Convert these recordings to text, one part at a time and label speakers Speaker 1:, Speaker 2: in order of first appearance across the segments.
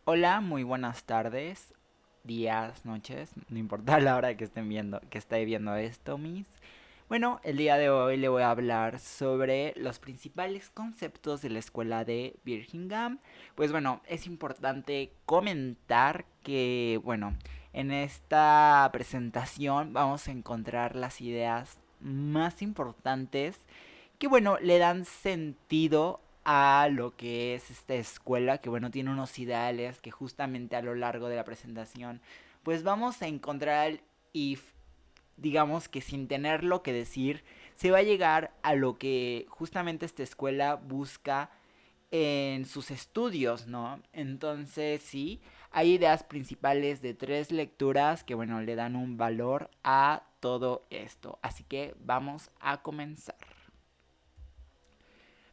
Speaker 1: Hola, muy buenas tardes, días, noches, no importa la hora que estén viendo, que esté viendo esto, mis. Bueno, el día de hoy le voy a hablar sobre los principales conceptos de la escuela de Birmingham. Pues bueno, es importante comentar que, bueno, en esta presentación vamos a encontrar las ideas más importantes que bueno, le dan sentido a lo que es esta escuela, que bueno, tiene unos ideales que justamente a lo largo de la presentación, pues vamos a encontrar y digamos que sin tener lo que decir, se va a llegar a lo que justamente esta escuela busca en sus estudios, ¿no? Entonces, sí, hay ideas principales de tres lecturas que, bueno, le dan un valor a todo esto. Así que vamos a comenzar.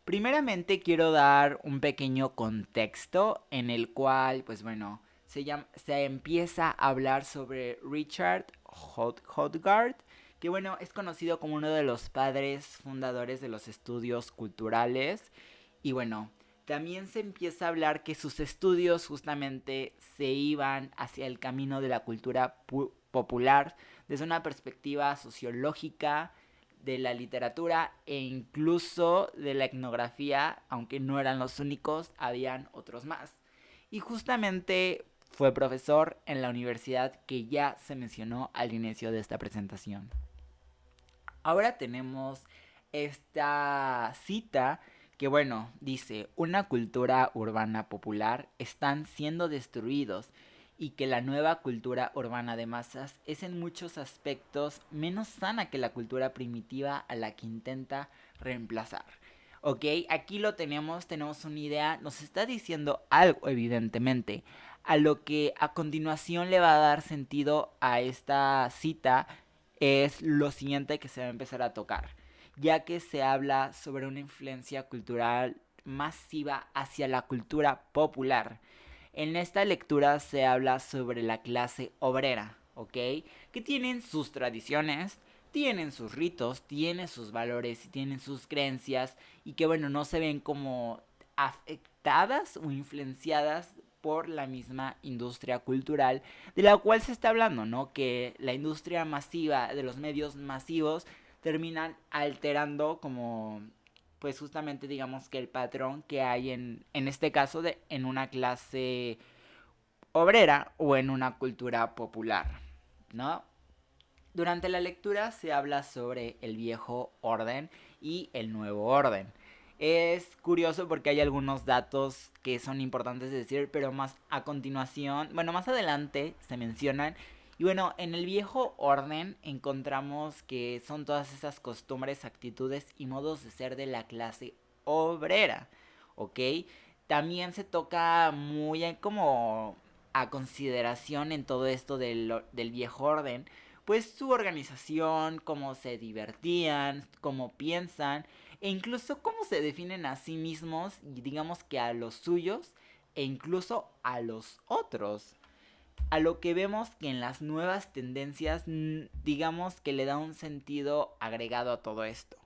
Speaker 1: Primeramente quiero dar un pequeño contexto en el cual, pues bueno, se empieza a hablar sobre Richard Hogarth, que bueno, es conocido como uno de los padres fundadores de los estudios culturales. Y bueno, también se empieza a hablar que sus estudios justamente se iban hacia el camino de la cultura popular desde una perspectiva sociológica, de la literatura e incluso de la etnografía, aunque no eran los únicos, habían otros más. Y justamente fue profesor en la universidad que ya se mencionó al inicio de esta presentación. Ahora tenemos esta cita que bueno, dice, una cultura urbana popular están siendo destruidos y que la nueva cultura urbana de masas es en muchos aspectos menos sana que la cultura primitiva a la que intenta reemplazar. Ok, aquí lo tenemos una idea, nos está diciendo algo evidentemente, a lo que a continuación le va a dar sentido a esta cita es lo siguiente que se va a empezar a tocar, ya que se habla sobre una influencia cultural masiva hacia la cultura popular. En esta lectura se habla sobre la clase obrera, ¿ok? Que tienen sus tradiciones, tienen sus ritos, tienen sus valores y tienen sus creencias y que bueno, no se ven como afectadas o influenciadas por la misma industria cultural de la cual se está hablando, ¿no? Que la industria masiva de los medios masivos terminan alterando como pues justamente digamos que el patrón que hay en este caso en una clase obrera o en una cultura popular, ¿no? Durante la lectura se habla sobre el viejo orden y el nuevo orden. Es curioso porque hay algunos datos que son importantes de decir, pero más a continuación, bueno, más adelante se mencionan. Y bueno, en el viejo orden encontramos que son todas esas costumbres, actitudes y modos de ser de la clase obrera, ¿ok? También se toca muy como a consideración en todo esto del viejo orden, pues su organización, cómo se divertían, cómo piensan e incluso cómo se definen a sí mismos y digamos que a los suyos e incluso a los otros. A lo que vemos que en las nuevas tendencias digamos que le da un sentido agregado a todo esto,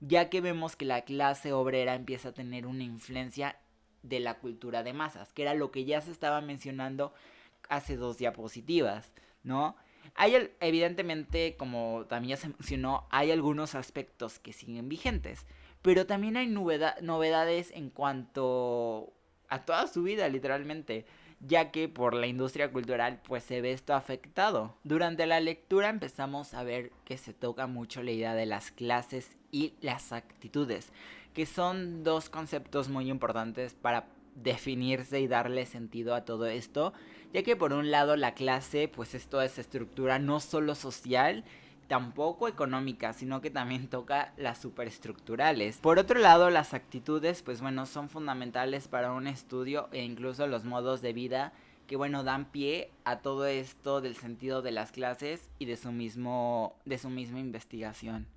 Speaker 1: ya que vemos que la clase obrera empieza a tener una influencia de la cultura de masas, que era lo que ya se estaba mencionando hace dos diapositivas, ¿no? Hay evidentemente, como también ya se mencionó, hay algunos aspectos que siguen vigentes, pero también hay novedades en cuanto a toda su vida, literalmente, ya que por la industria cultural pues se ve esto afectado. Durante la lectura empezamos a ver que se toca mucho la idea de las clases y las actitudes, que son dos conceptos muy importantes para definirse y darle sentido a todo esto, ya que por un lado la clase pues es toda esa estructura no solo social, tampoco económica, sino que también toca las superestructurales. Por otro lado, las actitudes, pues bueno, son fundamentales para un estudio e incluso los modos de vida que bueno, dan pie a todo esto del sentido de las clases y de su misma investigación.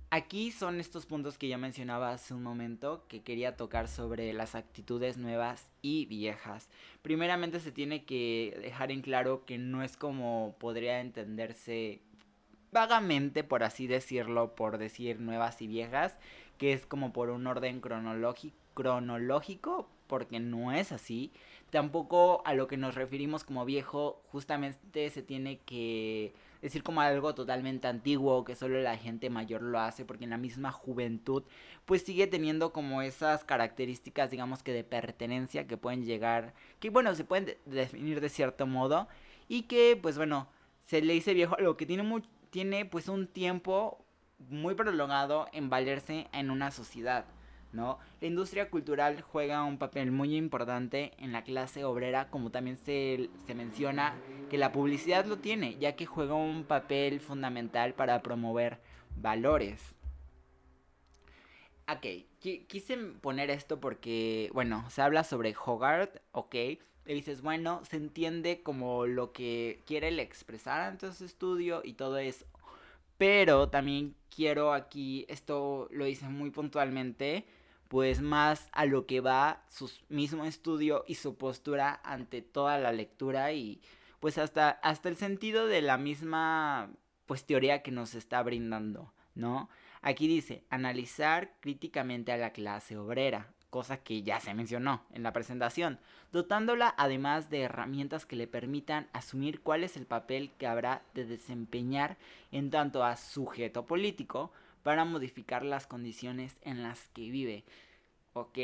Speaker 1: Aquí son estos puntos que ya mencionaba hace un momento que quería tocar sobre las actitudes nuevas y viejas. Primeramente se tiene que dejar en claro que no es como podría entenderse vagamente, por así decirlo, por decir nuevas y viejas, que es como por un orden cronológico, porque no es así. Tampoco a lo que nos referimos como viejo justamente se tiene que decir como algo totalmente antiguo, que solo la gente mayor lo hace, porque en la misma juventud pues sigue teniendo como esas características, digamos que de pertenencia que pueden llegar, que bueno, se pueden definir de cierto modo, y que pues bueno, se le dice viejo a lo que tiene pues un tiempo muy prolongado en valerse en una sociedad, ¿no? La industria cultural juega un papel muy importante en la clase obrera, como también se menciona que la publicidad lo tiene, ya que juega un papel fundamental para promover valores. Ok, quise poner esto porque, bueno, se habla sobre Hogarth, ok, y dices, bueno, se entiende como lo que quiere él expresar ante su estudio y todo eso. Pero también quiero aquí, esto lo hice muy puntualmente, pues más a lo que va su mismo estudio y su postura ante toda la lectura y pues hasta el sentido de la misma pues teoría que nos está brindando, ¿no? Aquí dice, analizar críticamente a la clase obrera, cosa que ya se mencionó en la presentación, dotándola además de herramientas que le permitan asumir cuál es el papel que habrá de desempeñar en tanto a sujeto político para modificar las condiciones en las que vive. ¿Ok?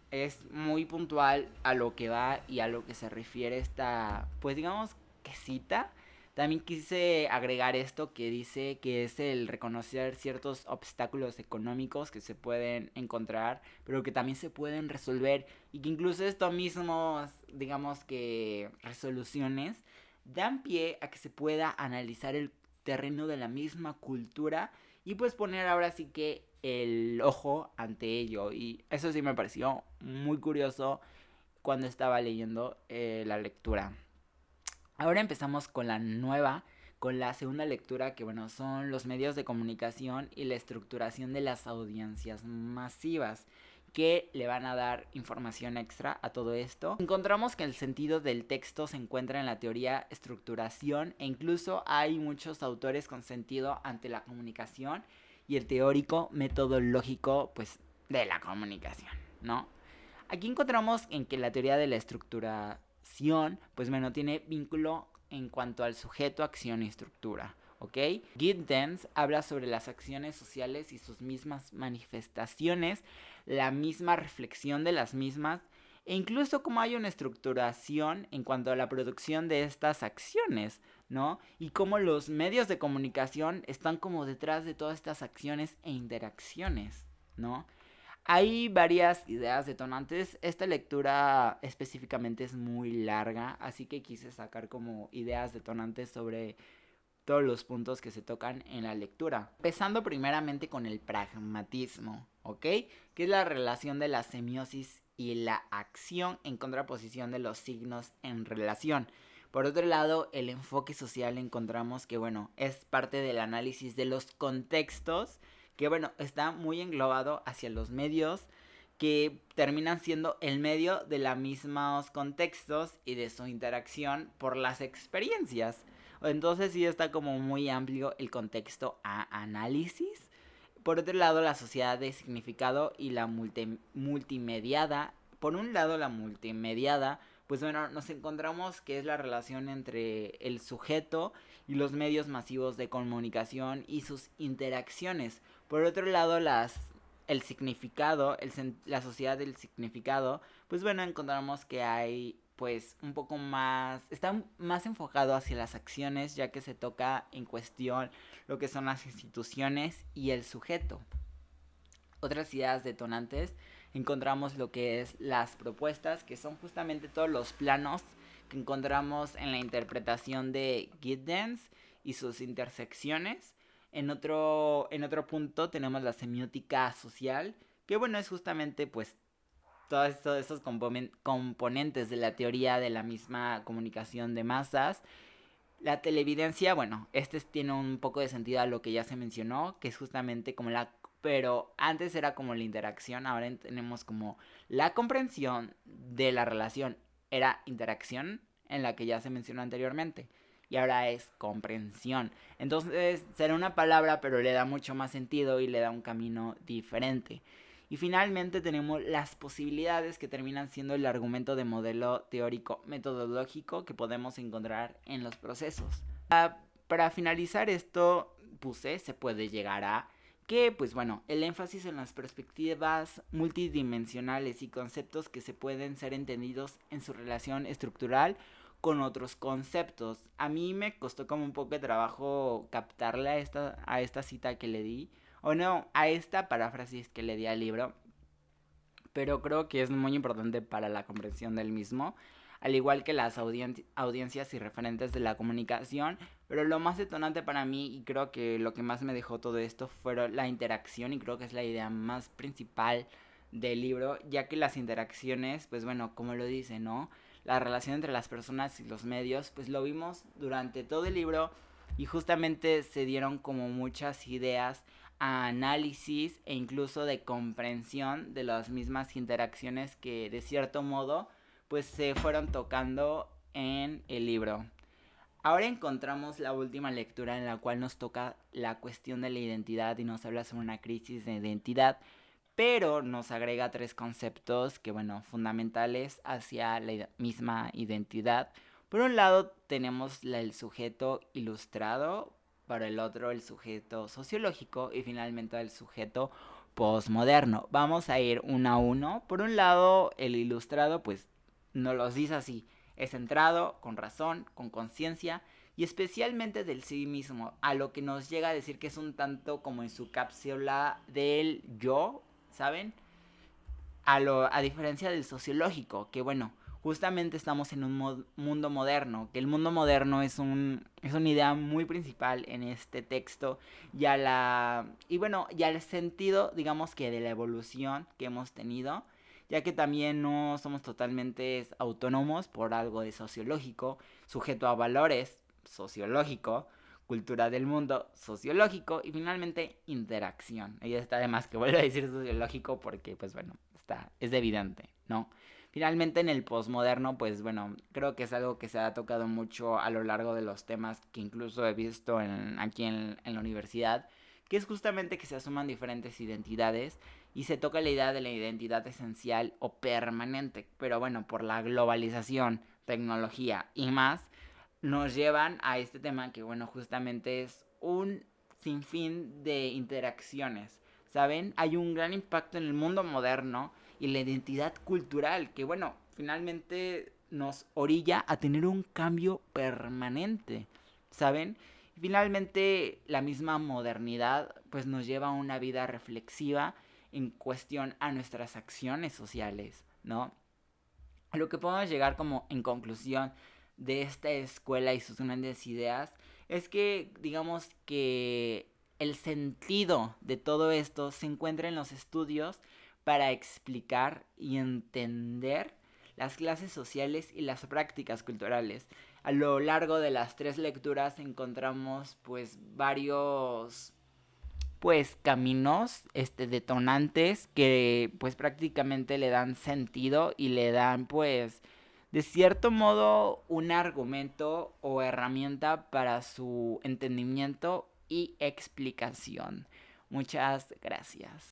Speaker 1: Es muy puntual a lo que va y a lo que se refiere esta, pues digamos que cita. También quise agregar esto que dice que es el reconocer ciertos obstáculos económicos que se pueden encontrar, pero que también se pueden resolver y que incluso estos mismos, digamos que resoluciones, dan pie a que se pueda analizar el terreno de la misma cultura y pues poner ahora sí que el ojo ante ello. Y eso sí me pareció muy curioso cuando estaba leyendo la lectura. Ahora empezamos con la nueva, con la segunda lectura, que bueno, son los medios de comunicación y la estructuración de las audiencias masivas que le van a dar información extra a todo esto. Encontramos que el sentido del texto se encuentra en la teoría estructuración e incluso hay muchos autores con sentido ante la comunicación y el teórico metodológico pues de la comunicación, ¿no? Aquí encontramos en que la teoría de la estructuración, pues bueno, tiene vínculo en cuanto al sujeto, acción y estructura. ¿Ok? Giddens habla sobre las acciones sociales y sus mismas manifestaciones, la misma reflexión de las mismas, e incluso cómo hay una estructuración en cuanto a la producción de estas acciones, ¿no? Y cómo los medios de comunicación están como detrás de todas estas acciones e interacciones, ¿no? Hay varias ideas detonantes. Esta lectura específicamente es muy larga, así que quise sacar como ideas detonantes sobre todos los puntos que se tocan en la lectura. Empezando primeramente con el pragmatismo, ¿ok? Que es la relación de la semiosis y la acción en contraposición de los signos en relación. Por otro lado, el enfoque social encontramos que, bueno, es parte del análisis de los contextos, que, bueno, está muy englobado hacia los medios, que terminan siendo el medio de los mismos contextos y de su interacción por las experiencias. Entonces sí está como muy amplio el contexto a análisis. Por otro lado, la sociedad de significado y la multimediada. Por un lado, la multimediada, pues bueno, nos encontramos que es la relación entre el sujeto y los medios masivos de comunicación y sus interacciones. Por otro lado, el significado, la sociedad del significado, pues bueno, encontramos que hay pues un poco más, está más enfocado hacia las acciones, ya que se toca en cuestión lo que son las instituciones y el sujeto. Otras ideas detonantes encontramos lo que es las propuestas, que son justamente todos los planos que encontramos en la interpretación de Giddens y sus intersecciones. En otro punto tenemos la semiótica social, que bueno, es justamente pues todos esos componentes de la teoría de la misma comunicación de masas. La televidencia, bueno, este tiene un poco de sentido a lo que ya se mencionó, que es justamente como la... Pero antes era como la interacción, ahora tenemos como la comprensión de la relación. Era interacción en la que ya se mencionó anteriormente. Y ahora es comprensión. Entonces será una palabra, pero le da mucho más sentido y le da un camino diferente. Y finalmente tenemos las posibilidades que terminan siendo el argumento de modelo teórico metodológico que podemos encontrar en los procesos. Para finalizar esto, puse, se puede llegar a que, pues bueno, el énfasis en las perspectivas multidimensionales y conceptos que se pueden ser entendidos en su relación estructural con otros conceptos. A mí me costó como un poco de trabajo captarle a esta cita que le di, o no, a esta paráfrasis que le di al libro, pero creo que es muy importante para la comprensión del mismo, al igual que las audiencias y referentes de la comunicación, pero lo más detonante para mí y creo que lo que más me dejó todo esto fue la interacción y creo que es la idea más principal del libro, ya que las interacciones, pues bueno, como lo dice, ¿no? La relación entre las personas y los medios, pues lo vimos durante todo el libro y justamente se dieron como muchas ideas a análisis e incluso de comprensión de las mismas interacciones que de cierto modo pues se fueron tocando en el libro. Ahora encontramos la última lectura en la cual nos toca la cuestión de la identidad y nos habla sobre una crisis de identidad, pero nos agrega tres conceptos que, bueno, fundamentales hacia la misma identidad. Por un lado tenemos el sujeto ilustrado, para el otro el sujeto sociológico y finalmente el sujeto postmoderno. Vamos a ir uno a uno. Por un lado, el ilustrado, pues nos los dice así, es centrado, con razón, con conciencia y especialmente del sí mismo, a lo que nos llega a decir que es un tanto como en su cápsula del yo, ¿saben? A diferencia del sociológico, que bueno, justamente estamos en un mundo moderno, que el mundo moderno es una idea muy principal en este texto y bueno, y al sentido, digamos que de la evolución que hemos tenido, ya que también no somos totalmente autónomos por algo de sociológico, sujeto a valores sociológico, cultura del mundo sociológico y finalmente interacción. Y está de más que vuelvo a decir sociológico porque pues bueno, es evidente, ¿no? Finalmente en el posmoderno, pues bueno, creo que es algo que se ha tocado mucho a lo largo de los temas que incluso he visto aquí en la universidad, que es justamente que se asuman diferentes identidades y se toca la idea de la identidad esencial o permanente, pero bueno, por la globalización, tecnología y más, nos llevan a este tema que bueno, justamente es un sinfín de interacciones, ¿saben? Hay un gran impacto en el mundo moderno y la identidad cultural que bueno, finalmente nos orilla a tener un cambio permanente, ¿saben? Y finalmente la misma modernidad pues nos lleva a una vida reflexiva en cuestión a nuestras acciones sociales, ¿no? Lo que podemos llegar como en conclusión de esta escuela y sus grandes ideas es que digamos que el sentido de todo esto se encuentra en los estudios para explicar y entender las clases sociales y las prácticas culturales. A lo largo de las tres lecturas encontramos pues varios pues caminos detonantes que pues prácticamente le dan sentido y le dan pues de cierto modo un argumento o herramienta para su entendimiento y explicación. Muchas gracias.